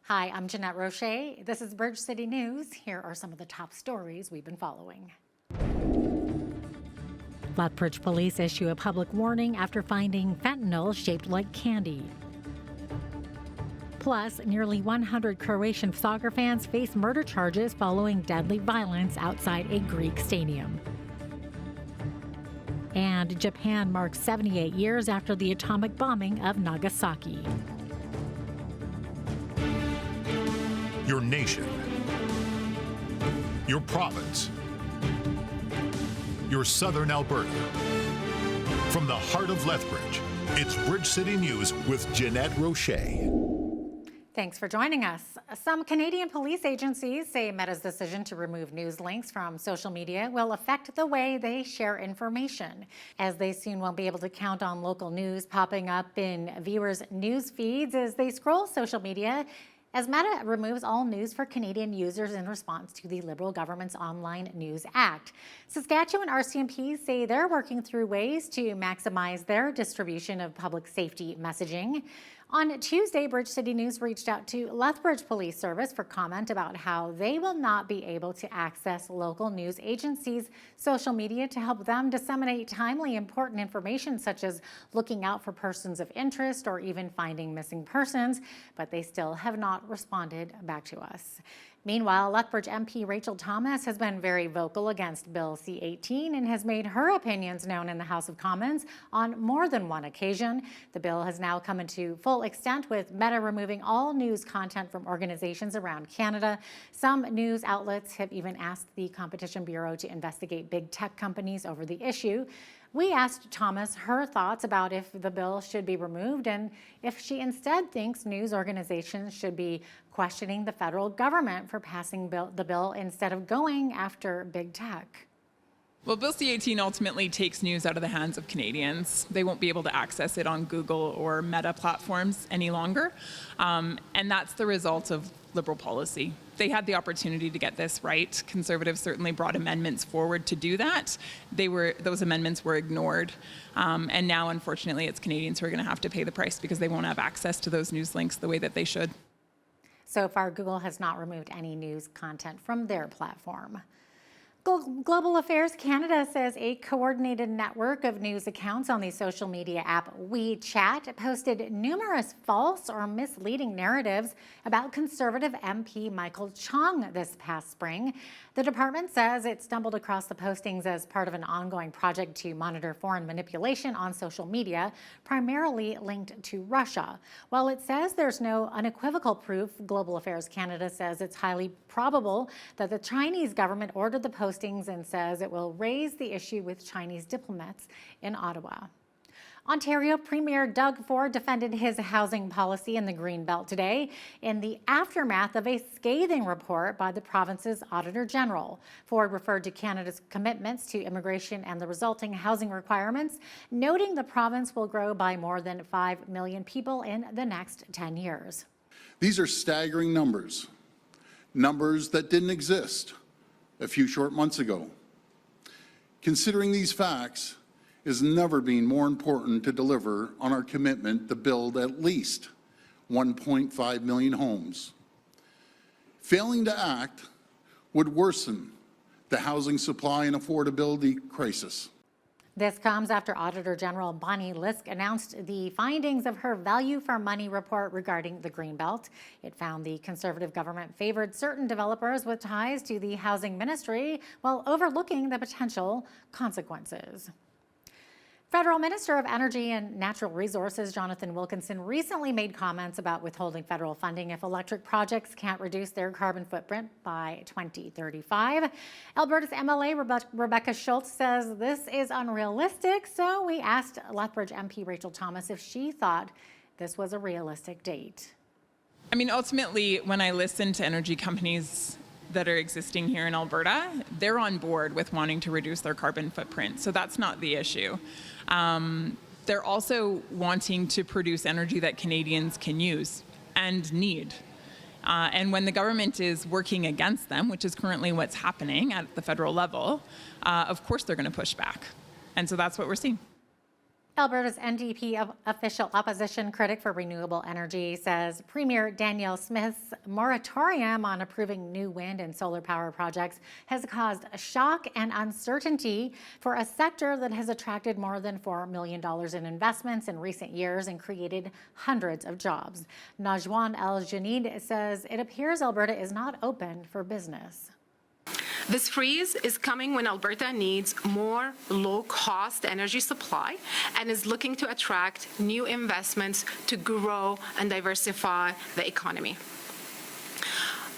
Hi, I'm Jeanette Roche. This is Bridge City News. Here are some of the top stories we've been following. Lethbridge police issue a public warning after finding fentanyl shaped like candy. Plus, nearly 100 Croatian soccer fans face murder charges following deadly violence outside a Greek stadium. And Japan marks 78 years after the atomic bombing of Nagasaki. Your nation, your province, your southern Alberta. From the heart of Lethbridge, it's Bridge City News with Jeanette Roche. Thanks for joining us. Some Canadian police agencies say Meta's decision to remove news links from social media will affect the way they share information, as they soon won't be able to count on local news popping up in viewers' news feeds as they scroll social media, as Meta removes all news for Canadian users in response to the Liberal government's Online News Act. Saskatchewan RCMP say they're working through ways to maximize their distribution of public safety messaging. On Tuesday, Bridge City News reached out to Lethbridge Police Service for comment about how they will not be able to access local news agencies' social media to help them disseminate timely, important information such as looking out for persons of interest or even finding missing persons, but they still have not responded back to us. Meanwhile, Lethbridge MP Rachel Thomas has been very vocal against Bill C-18 and has made her opinions known in the House of Commons on more than one occasion. The bill has now come into full extent, with Meta removing all news content from organizations around Canada. Some news outlets have even asked the Competition Bureau to investigate big tech companies over the issue. We asked Thomas her thoughts about if the bill should be removed and if she instead thinks news organizations should be questioning the federal government for passing the bill instead of going after big tech. Well, Bill C-18 ultimately takes news out of the hands of Canadians. They won't be able to access it on Google or Meta platforms any longer, and that's the result of Liberal policy. They had the opportunity to get this right. Conservatives certainly brought amendments forward to do that. Those amendments were ignored, and now, unfortunately, it's Canadians who are going to have to pay the price because they won't have access to those news links the way that they should. So far, Google has not removed any news content from their platform. Global Affairs Canada says a coordinated network of news accounts on the social media app WeChat posted numerous false or misleading narratives about Conservative MP Michael Chong this past spring. The department says it stumbled across the postings as part of an ongoing project to monitor foreign manipulation on social media, primarily linked to Russia. While it says there's no unequivocal proof, Global Affairs Canada says it's highly probable that the Chinese government ordered the postings and says it will raise the issue with Chinese diplomats in Ottawa. Ontario Premier Doug Ford defended his housing policy in the Greenbelt today in the aftermath of a scathing report by the province's Auditor General. Ford referred to Canada's commitments to immigration and the resulting housing requirements, noting the province will grow by more than 5 million people in the next 10 years. These are staggering numbers that didn't exist a few short months ago. Considering these facts, has never been more important to deliver on our commitment to build at least 1.5 million homes. Failing to act would worsen the housing supply and affordability crisis. This comes after Auditor General Bonnie Lisk announced the findings of her Value for Money report regarding the Greenbelt. It found the Conservative government favored certain developers with ties to the housing ministry while overlooking the potential consequences. Federal Minister of Energy and Natural Resources Jonathan Wilkinson recently made comments about withholding federal funding if electric projects can't reduce their carbon footprint by 2035. Alberta's MLA Rebecca Schultz says this is unrealistic, so we asked Lethbridge MP Rachel Thomas if she thought this was a realistic date. I mean, ultimately, when I listen to energy companies that are existing here in Alberta, they're on board with wanting to reduce their carbon footprint. So that's not the issue. They're also wanting to produce energy that Canadians can use and need. And when the government is working against them, which is currently what's happening at the federal level, of course they're going to push back. And so that's what we're seeing. Alberta's NDP official opposition critic for renewable energy says Premier Danielle Smith's moratorium on approving new wind and solar power projects has caused shock and uncertainty for a sector that has attracted more than $4 million in investments in recent years and created hundreds of jobs. Najwan El-Janid says it appears Alberta is not open for business. This freeze is coming when Alberta needs more low-cost energy supply and is looking to attract new investments to grow and diversify the economy.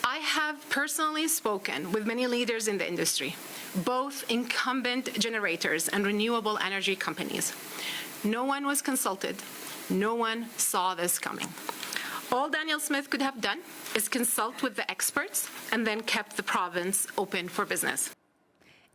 I have personally spoken with many leaders in the industry, both incumbent generators and renewable energy companies. No one was consulted. No one saw this coming. All Danielle Smith could have done is consult with the experts and then kept the province open for business.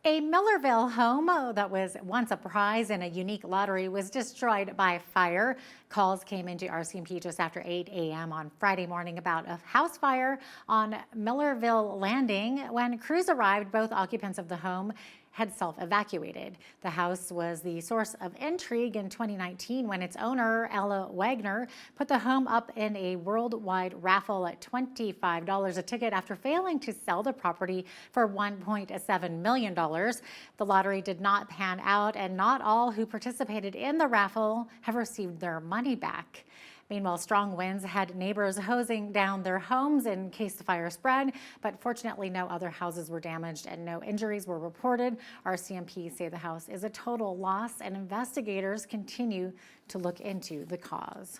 A Millerville home that was once a prize in a unique lottery was destroyed by fire. Calls came into RCMP just after 8 a.m. on Friday morning about a house fire on Millerville Landing. When crews arrived, both occupants of the home had self-evacuated. The house was the source of intrigue in 2019 when its owner, Ella Wagner, put the home up in a worldwide raffle at $25 a ticket after failing to sell the property for $1.7 million. The lottery did not pan out, and not all who participated in the raffle have received their money back. Meanwhile, strong winds had neighbors hosing down their homes in case the fire spread, but fortunately no other houses were damaged and no injuries were reported. RCMP say the house is a total loss and investigators continue to look into the cause.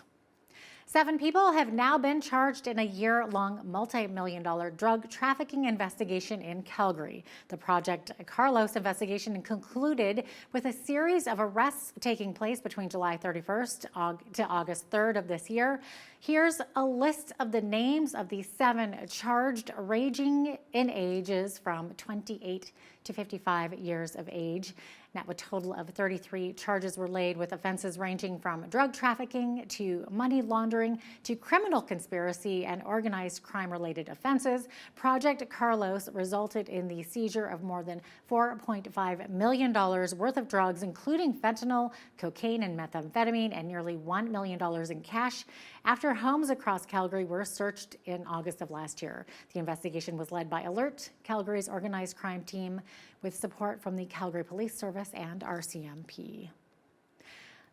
7 people have now been charged in a year-long multi-million-dollar drug trafficking investigation in Calgary. The Project Carlos investigation concluded with a series of arrests taking place between July 31st to August 3rd of this year. Here's a list of the names of the 7 charged, ranging in ages from 28 to 55 years of age. Now, a total of 33 charges were laid with offenses ranging from drug trafficking to money laundering to criminal conspiracy and organized crime-related offenses. Project Carlos resulted in the seizure of more than $4.5 million worth of drugs, including fentanyl, cocaine, and methamphetamine, and nearly $1 million in cash after homes across Calgary were searched in August of last year. The investigation was led by Alert, Calgary's organized crime team, with support from the Calgary Police Service and RCMP.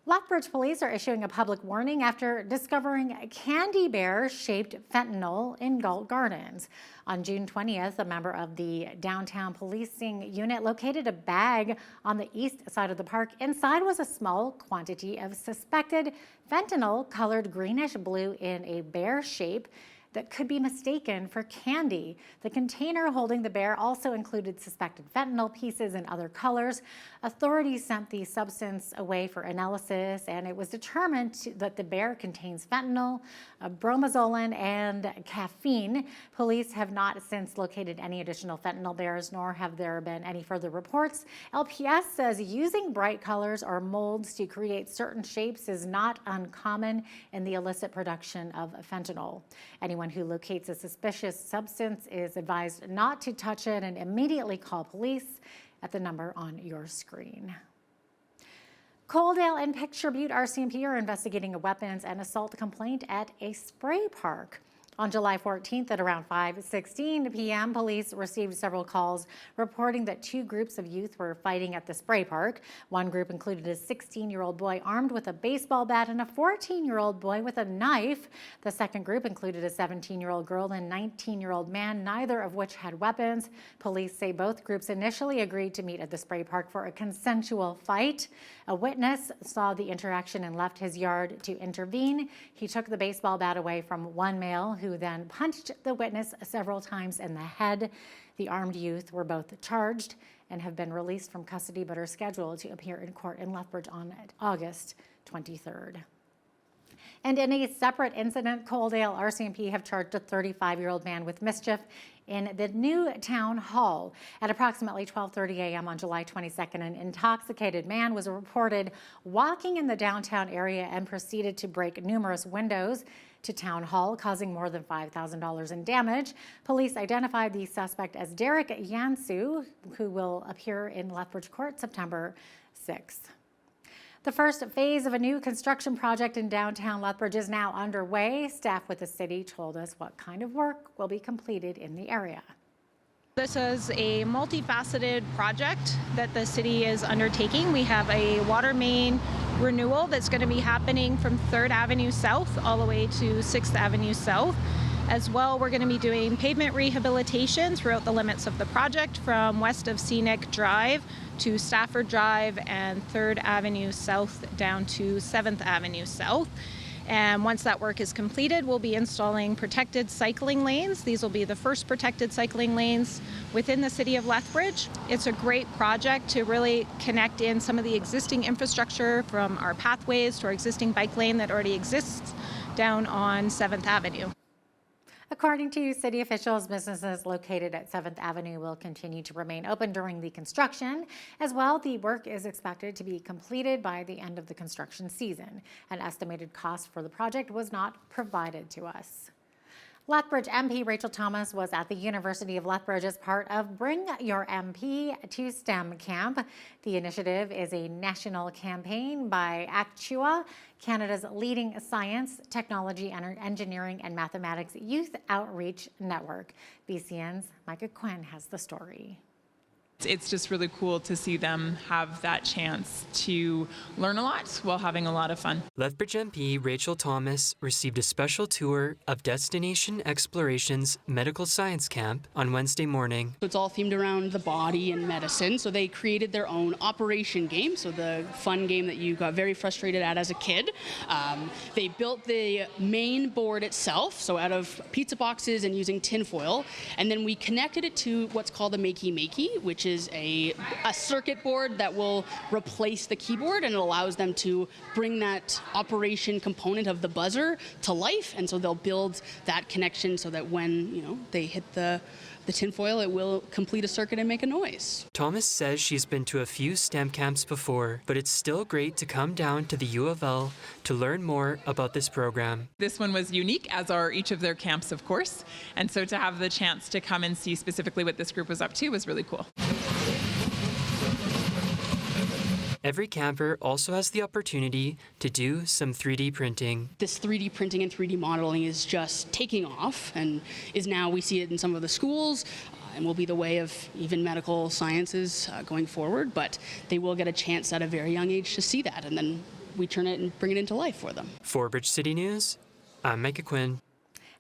Lethbridge police are issuing a public warning after discovering candy bear-shaped fentanyl in Galt Gardens. On June 20th, a member of the downtown policing unit located a bag on the east side of the park. Inside was a small quantity of suspected fentanyl-colored greenish-blue in a bear shape that could be mistaken for candy. The container holding the bear also included suspected fentanyl pieces in other colors. Authorities sent the substance away for analysis, and it was determined that the bear contains fentanyl, bromozolan, and caffeine. Police have not since located any additional fentanyl bears, nor have there been any further reports. LPS says using bright colors or molds to create certain shapes is not uncommon in the illicit production of fentanyl. Anyone who locates a suspicious substance is advised not to touch it and immediately call police at the number on your screen. Coaldale and Picture Butte RCMP are investigating a weapons and assault complaint at a spray park. On July 14th at around 5:16 p.m., police received several calls reporting that 2 groups of youth were fighting at the spray park. One group included a 16-year-old boy armed with a baseball bat and a 14-year-old boy with a knife. The second group included a 17-year-old girl and 19-year-old man, neither of which had weapons. Police say both groups initially agreed to meet at the spray park for a consensual fight. A witness saw the interaction and left his yard to intervene. He took the baseball bat away from one male who then punched the witness several times in the head. The armed youth were both charged and have been released from custody but are scheduled to appear in court in Lethbridge on August 23rd. And in a separate incident, Coaldale RCMP have charged a 35-year-old man with mischief in the new town hall. At approximately 12:30 a.m. on July 22nd, an intoxicated man was reported walking in the downtown area and proceeded to break numerous windows to town hall, causing more than $5,000 in damage. Police identified the suspect as Derek Yansu, who will appear in Lethbridge Court September 6th. The first phase of a new construction project in downtown Lethbridge is now underway. Staff with the city told us what kind of work will be completed in the area. This is a multifaceted project that the city is undertaking. We have a water main renewal that's going to be happening from 3rd Avenue South all the way to 6th Avenue South. As well, we're going to be doing pavement rehabilitation throughout the limits of the project from west of Scenic Drive to Stafford Drive and 3rd Avenue South down to 7th Avenue South. And once that work is completed, we'll be installing protected cycling lanes. These will be the first protected cycling lanes within the city of Lethbridge. It's a great project to really connect in some of the existing infrastructure from our pathways to our existing bike lane that already exists down on 7th Avenue. According to city officials, businesses located at 7th Avenue will continue to remain open during the construction. As well, the work is expected to be completed by the end of the construction season. An estimated cost for the project was not provided to us. Lethbridge MP Rachel Thomas was at the University of Lethbridge as part of Bring Your MP to STEM Camp. The initiative is a national campaign by Actua, Canada's leading science, technology, engineering, and mathematics youth outreach network. BCN's Micah Quinn has the story. It's just really cool to see them have that chance to learn a lot while having a lot of fun. Lethbridge MP Rachel Thomas received a special tour of Destination Exploration's Medical Science Camp on Wednesday morning. It's all themed around the body and medicine, so they created their own operation game, so the fun game that you got very frustrated at as a kid. They built the main board itself, so out of pizza boxes and using tinfoil, and then we connected it to what's called a makey-makey, which is a circuit board that will replace the keyboard, and it allows them to bring that operation component of the buzzer to life, and so they'll build that connection so that when they hit the tinfoil, it will complete a circuit and make a noise. Thomas says she's been to a few STEM camps before, but it's still great to come down to the U of L to learn more about this program. This one was unique, as are each of their camps, of course. And so to have the chance to come and see specifically what this group was up to was really cool. Every camper also has the opportunity to do some 3D printing. This 3D printing and 3D modeling is just taking off, and is now we see it in some of the schools, and will be the way of even medical sciences going forward, but they will get a chance at a very young age to see that, and then we turn it and bring it into life for them. For Bridge City News, I'm Micah Quinn.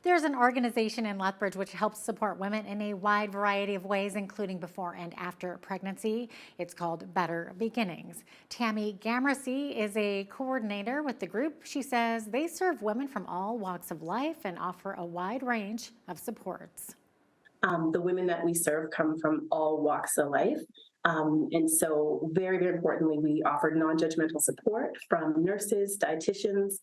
There's an organization in Lethbridge which helps support women in a wide variety of ways, including before and after pregnancy. It's called Better Beginnings. Tammy Gamercy is a coordinator with the group. She says they serve women from all walks of life and offer a wide range of supports. The women that we serve come from all walks of life. And so very, very importantly, we offer non-judgmental support from nurses, dietitians,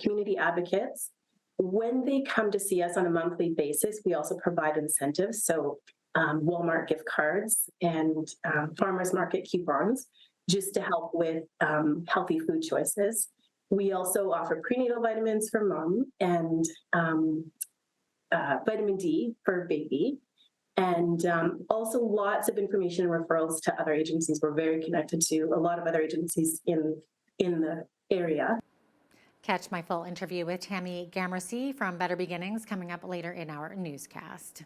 community advocates. When they come to see us on a monthly basis, we also provide incentives. So Walmart gift cards and farmers market coupons just to help with healthy food choices. We also offer prenatal vitamins for mom and vitamin D for baby. And also lots of information and referrals to other agencies. We're very connected to a lot of other agencies in the area. Catch my full interview with Tammy Gamercy from Better Beginnings coming up later in our newscast.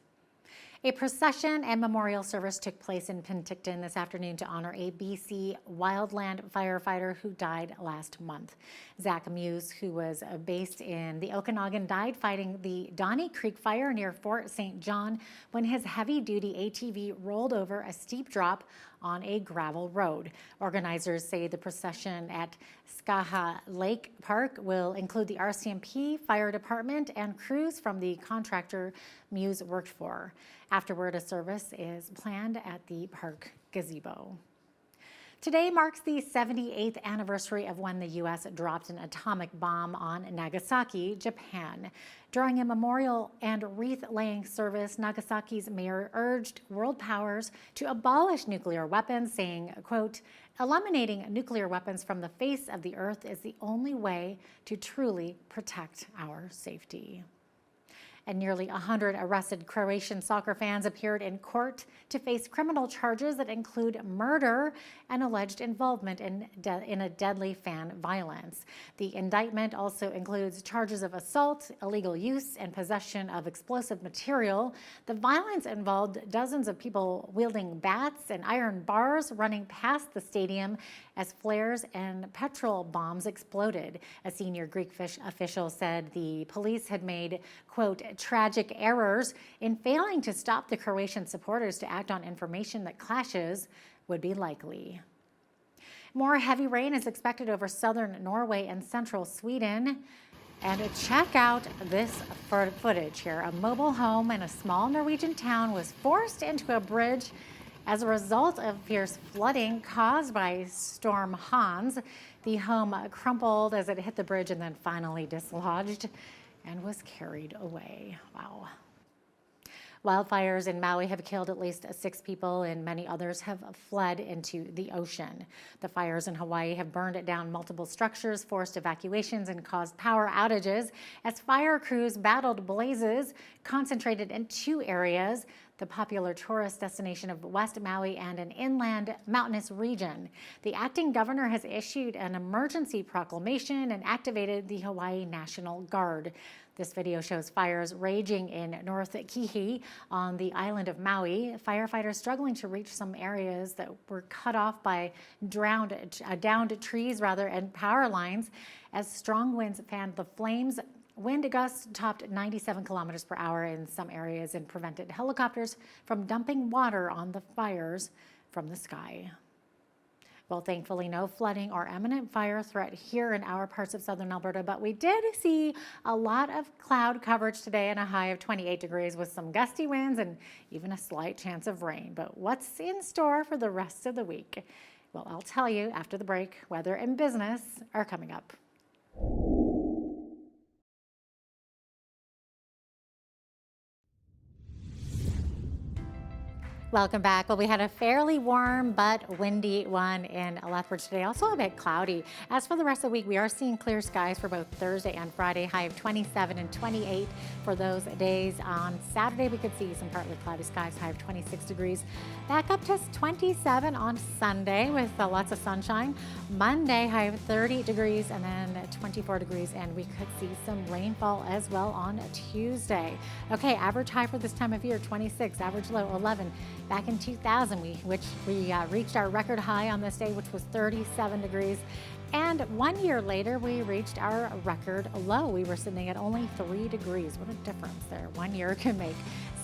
A procession and memorial service took place in Penticton this afternoon to honor a BC wildland firefighter who died last month. Zach Muse, who was based in the Okanagan, died fighting the Donnie Creek fire near Fort St. John when his heavy-duty ATV rolled over a steep drop on a gravel road. Organizers say the procession at Skaha Lake Park will include the RCMP, fire department, and crews from the contractor Muse worked for. Afterward, a service is planned at the park gazebo. Today marks the 78th anniversary of when the U.S. dropped an atomic bomb on Nagasaki, Japan. During a memorial and wreath-laying service, Nagasaki's mayor urged world powers to abolish nuclear weapons, saying, quote, "Eliminating nuclear weapons from the face of the earth is the only way to truly protect our safety." And nearly 100 arrested Croatian soccer fans appeared in court to face criminal charges that include murder and alleged involvement in a deadly fan violence. The indictment also includes charges of assault, illegal use, and possession of explosive material. The violence involved dozens of people wielding bats and iron bars running past the stadium as flares and petrol bombs exploded. A senior Greek official said the police had made, quote, tragic errors in failing to stop the Croatian supporters to act on information that clashes would be likely. More heavy rain is expected over southern Norway and central Sweden. And check out this footage here. A mobile home in a small Norwegian town was forced into a bridge as a result of fierce flooding caused by Storm Hans. The home crumpled as it hit the bridge and then finally dislodged and was carried away. Wow. Wildfires in Maui have killed at least 6 people and many others have fled into the ocean. The fires in Hawaii have burned down multiple structures, forced evacuations, and caused power outages as fire crews battled blazes concentrated in 2 areas, the popular tourist destination of West Maui and an inland mountainous region. The acting governor has issued an emergency proclamation and activated the Hawaii National Guard. This video shows fires raging in North Kihei on the island of Maui. Firefighters struggling to reach some areas that were cut off by downed trees and power lines as strong winds fanned the flames. Wind gusts topped 97 kilometers per hour in some areas and prevented helicopters from dumping water on the fires from the sky. Well, thankfully, no flooding or imminent fire threat here in our parts of southern Alberta, but we did see a lot of cloud coverage today and a high of 28 degrees with some gusty winds and even a slight chance of rain. But what's in store for the rest of the week? Well, I'll tell you after the break. Weather and business are coming up. Welcome back. Well, we had a fairly warm but windy one in Lethbridge today, also a bit cloudy. As for the rest of the week, we are seeing clear skies for both Thursday and Friday, high of 27 and 28 for those days. On Saturday, we could see some partly cloudy skies, high of 26 degrees. Back up to 27 on Sunday with lots of sunshine. Monday, high of 30 degrees and then 24 degrees, and we could see some rainfall as well on Tuesday. Okay, average high for this time of year, 26, average low, 11. Back in 2000, we reached our record high on this day, which was 37 degrees. And 1 year later, we reached our record low. We were sitting at only 3 degrees. What a difference there 1 year can make.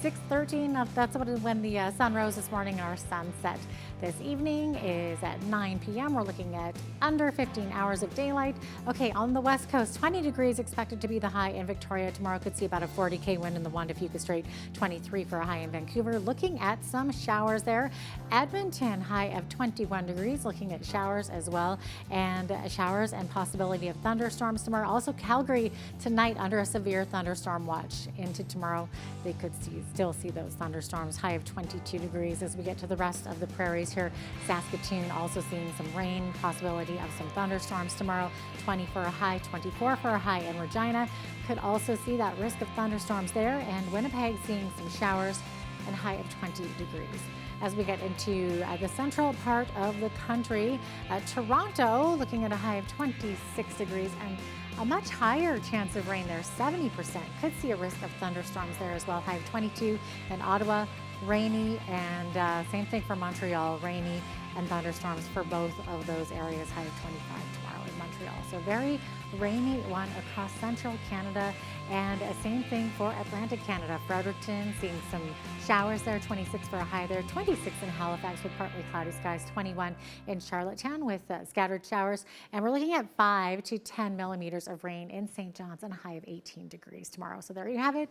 6:13, that's when the sun rose this morning. Our sunset this evening is at 9 p.m. We're looking at under 15 hours of daylight. Okay, on the west coast, 20 degrees expected to be the high in Victoria. Tomorrow could see about a 40K wind in the 1 to Fuca Strait, 23 for a high in Vancouver. Looking at some showers there. Edmonton, high of 21 degrees, looking at showers as well. And showers and possibility of thunderstorms tomorrow. Also Calgary tonight under a severe thunderstorm watch. Into tomorrow, they could still see those thunderstorms, high of 22 degrees. As we get to the rest of the prairies here, Saskatoon also seeing some rain, possibility of some thunderstorms tomorrow, 20 for a high, 24 for a high in Regina. Could also see that risk of thunderstorms there, and Winnipeg seeing some showers and high of 20 degrees. As we get into the central part of the country, Toronto looking at a high of 26 degrees and a much higher chance of rain there, 70%. Could see a risk of thunderstorms there as well, high of 22. And Ottawa, rainy, and same thing for Montreal, rainy and thunderstorms for both of those areas, high of 25 tomorrow in Montreal. So very rainy one across central Canada, and same thing for Atlantic Canada. Fredericton seeing some showers there, 26 for a high there, 26 in Halifax with partly cloudy skies, 21 in Charlottetown with scattered showers, and we're looking at 5 to 10 millimeters of rain in St. John's and a high of 18 degrees tomorrow. So there you have it.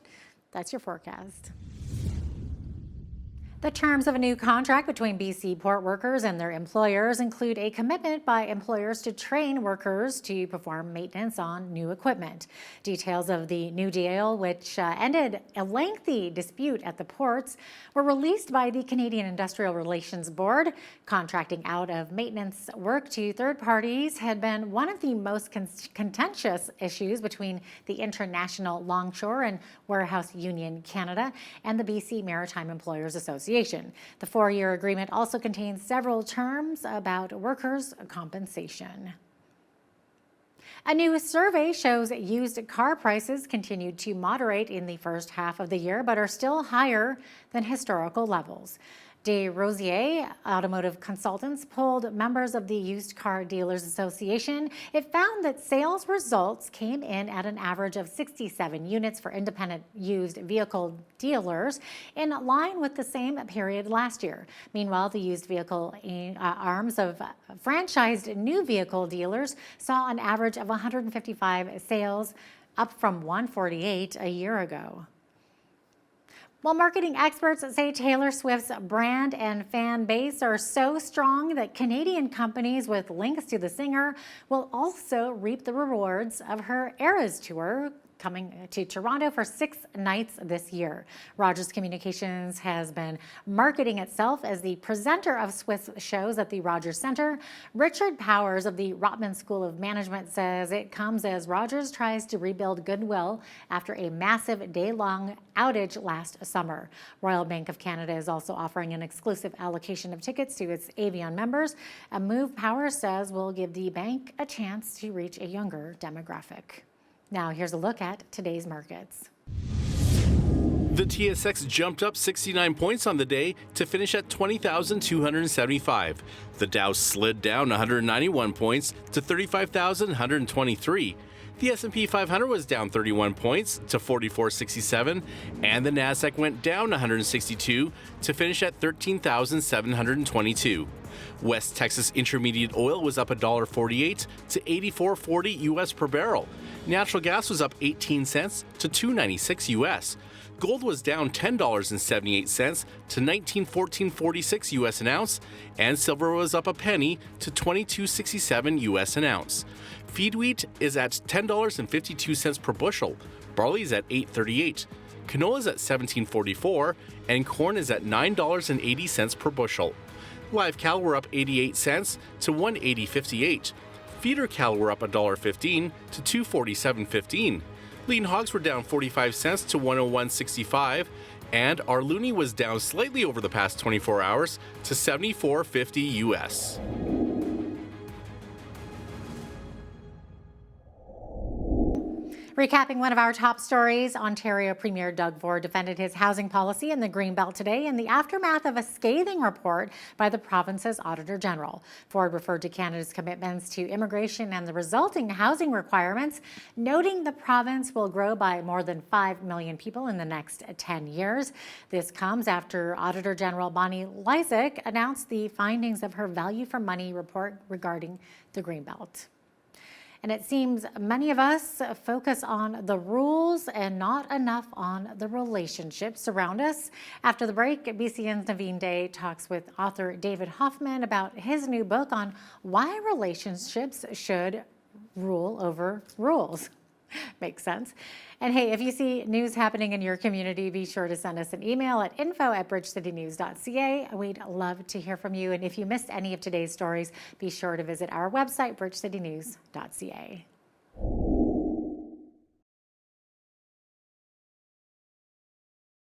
That's your forecast. The terms of a new contract between BC port workers and their employers include a commitment by employers to train workers to perform maintenance on new equipment. Details of the new deal, which ended a lengthy dispute at the ports, were released by the Canadian Industrial Relations Board. Contracting out of maintenance work to third parties had been one of the most contentious issues between the International Longshore and Warehouse Union Canada and the BC Maritime Employers Association. The 4-year agreement also contains several terms about workers' compensation. A new survey shows used car prices continued to moderate in the first half of the year, but are still higher than historical levels. De Rosier Automotive Consultants polled members of the Used Car Dealers Association. It found that sales results came in at an average of 67 units for independent used vehicle dealers, in line with the same period last year. Meanwhile, the used vehicle arms of franchised new vehicle dealers saw an average of 155 sales, up from 148 a year ago. While marketing experts say Taylor Swift's brand and fan base are so strong that Canadian companies with links to the singer will also reap the rewards of her Eras tour, coming to Toronto for 6 nights this year. Rogers Communications has been marketing itself as the presenter of Swift's shows at the Rogers Centre. Richard Powers of the Rotman School of Management says it comes as Rogers tries to rebuild goodwill after a massive day-long outage last summer. Royal Bank of Canada is also offering an exclusive allocation of tickets to its Avion members, a move Powers says will give the bank a chance to reach a younger demographic. Now, here's a look at today's markets. The TSX jumped up 69 points on the day to finish at 20,275. The Dow slid down 191 points to 35,123. The S&P 500 was down 31 points to 4467, and the Nasdaq went down 162 to finish at 13,722. West Texas Intermediate Oil was up $1.48 to $84.40 US per barrel. Natural gas was up 18 cents to $2.96 US. Gold was down $10.78 to $19.1446 US an ounce, and silver was up a penny to $22.67 US an ounce. Feed wheat is at $10.52 per bushel. Barley is at $8.38. Canola is at $17.44, and corn is at $9.80 per bushel. Live cattle were up 88 cents to $1.8058. Feeder cattle were up $1.15 to $2.4715. Lean hogs were down 45 cents to $101.65, and our loonie was down slightly over the past 24 hours to $74.50 US. Recapping one of our top stories, Ontario Premier Doug Ford defended his housing policy in the Greenbelt today in the aftermath of a scathing report by the province's Auditor General. Ford referred to Canada's commitments to immigration and the resulting housing requirements, noting the province will grow by more than 5 million people in the next 10 years. This comes after Auditor General Bonnie Lysyk announced the findings of her value for money report regarding the Greenbelt. And it seems many of us focus on the rules and not enough on the relationships around us. After the break, BCN's Naveen Day talks with author David Hoffman about his new book on why relationships should rule over rules. Makes sense. And hey, if you see news happening in your community, be sure to send us an email at info@bridgecitynews.ca. We'd love to hear from you. And if you missed any of today's stories, be sure to visit our website, bridgecitynews.ca.